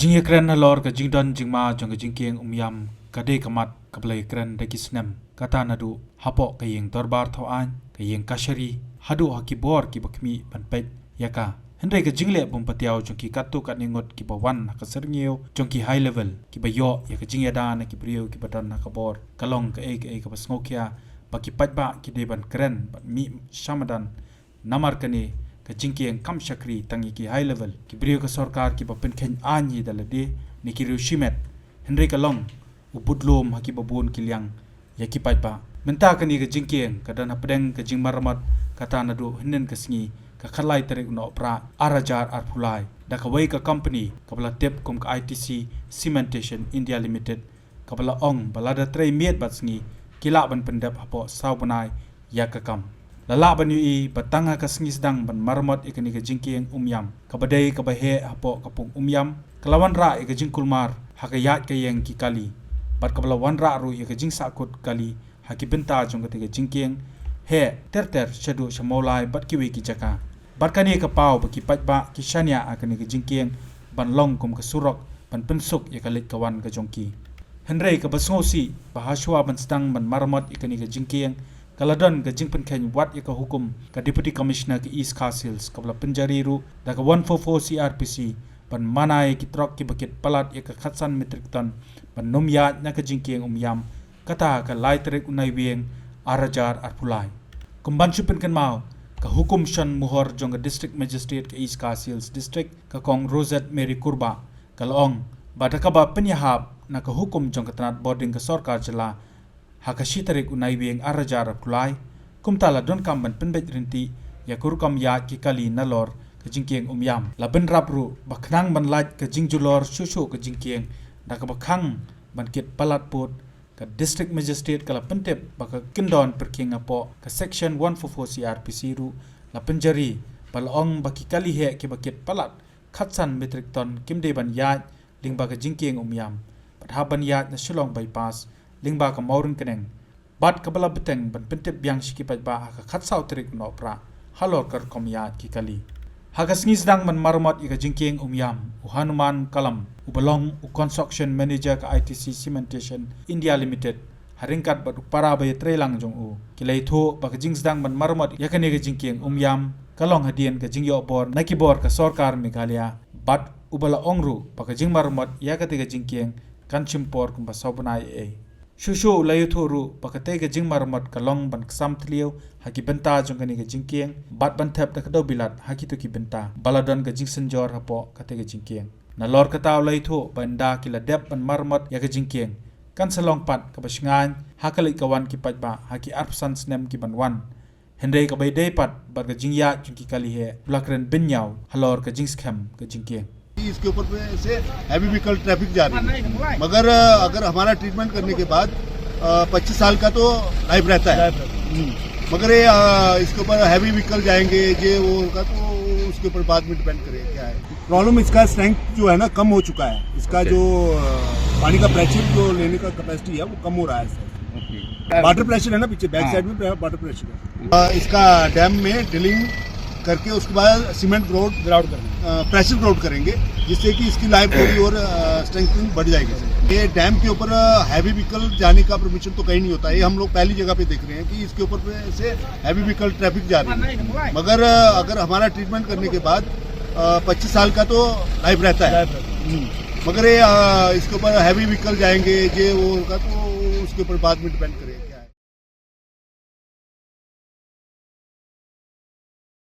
Kajing ekran nalor kajing don jingma jong kajing kieng umyam kade kamat kablai ekran dekisnem kata nadu hapo kayeng dorbar thoan kayeng kashari hadu hakibor ki bakmi panpet yaka hendai kajing le bumpatiao jong ki katu kat ningot ki bawan kaserngiu jong ki high level ki bayo ya kajing yadan ki brio ki badan hakabor kalong ka ka basngokia baki patba ki deban kren mi shamadan namar kane kajing kieng kam shakri tangi ki high level ki brio ka sarkar ki bapen khen anyi dalade ni ki rushimet hendai kalong ubudlom haki babun kilyang ya ki patba menta kani kajing kieng kadana pedeng kajing maramat kata nadu hinden kasngi ka khalai tarik no pra arajar arpulai da ka wei ka company kabla tep kum ka ITC Cementation India Limited kabla ong balada trei miet batsngi kila ban pendap hapo saubanai ya ka kam lala ban ui batanga ka sngi sedang ban marmot ikani ka jingkieng umyam kabadai ka bahe hapo kapung umyam kalawan ra ka jingkulmar hakayat ka yeng ki kali bat kabla wan ra ru ka jing sakut kali haki benta jong ka jingkieng he ter shadu shamolai bat ki wi ki jaka barkani ka pau baki patba ki shania akani ka jingkieng ban long kum ka surok ban pensuk ya kalit kawan ka jongki henrei ka basngosi bahaswa ban sedang ban marmot ikani ka jingkieng kaladon ka jingpen khen wat ya ka hukum ka deputy commissioner ka East Castles kabla penjari ru da ka 144 CRPC ban manai ki trok ki bakit palat ya ka khatsan metric ton ban nomya na ka jingkieng umyam kata ka laitrik unai wieng arajar arpulai kumban chupen kan mau ka hukum shan muhor jong district magistrate ka East Castles district ka kong Rosette Mary Kurba kalong badaka ba penyahap na ka hukum jong ka tanat boarding ka sarkar jala hakashi tarik unai wieng arajar arpulai kumtala don kamban penbet rinti ya kurkam ya ki kali nalor ka jingkieng umyam laben rapru baknang ban lait ka jingjulor shushu ka jingkieng da ka bakhang ban kit palat put ka district magistrate kala pentep baka kindon perking apo ka section 144 CRPC ru la penjari balong baki kali he ki bakit palat khatsan metric ton kimde ban yat lingba ka jingkieng umyam pathaban yat na shulong bypass lingba ka maurun keneng bat kabala beteng ban pentep yang shikipat ba ka khatsau trik no pra halor kar kom yat ki kali hagasngi sedang man marmot ika jingkieng umyam uhanuman kalam ubalong construction manager ka ITC Cementation India Limited haringkat bat para bay trelang jong u kilai tho baka jing sedang man marmot yakane ka jingkieng umyam kalong hadien ka jingyo bor nakibor ka sarkar Meghalaya bat ubala ongru baka jing marmot yakate ka jingkieng kanchimpor kumba saubanai e shushu layuthoru pakate ka jing marmot kalong ban ksam tlieu haki benta jong kani ka jingkieng bat ban thap da kado bilat haki to ki benta baladon ka jing senjor hapo kate ka jingkieng na lor ka taw laytho banda kila dep ban marmot ya ka jingkieng kan salong pat ka basngan hakali kawan ki patba haki arpsan snem ki banwan hendai ka baidai pat bar ka jingya jong ki kali he blakren binyaw halor ka jing scam ka jingkieng इसके ऊपर से heavy vehicle traffic जा रही है मगर अगर हमारा ट्रीटमेंट करने के बाद 25 साल का तो लाइफ रहता है मगर ये इसके ऊपर हैवी व्हीकल जाएंगे ये वो होगा तो उसके ऊपर बाद में डिपेंड करेगा क्या है प्रॉब्लम इसका स्ट्रेंथ जो है ना कम हो चुका है इसका जो पानी का प्रेशर जो लेने का कैपेसिटी है वो कम हो रहा है वाटर प्रेशर है ना पीछे बैक साइड में वाटर प्रेशर है इसका डैम में ड्रिलिंग करके उसके बाद cement road ground pressure ground करेंगे जिससे कि इसकी लाइफ थोड़ी और स्ट्रेंथनिंग बढ़ जाएगी ये डैम के ऊपर हैवी व्हीकल जाने का परमिशन तो कहीं नहीं होता है हम लोग पहली जगह पे देख रहे हैं कि इसके ऊपर से हैवी व्हीकल ट्रैफिक जा रही है मगर अगर हमारा ट्रीटमेंट करने के बाद 25 साल का तो लाइफ रहता है मगर ये इसके ऊपर हैवी व्हीकल जाएंगे ये वो होगा तो उसके ऊपर बाद में डिपेंड करेगा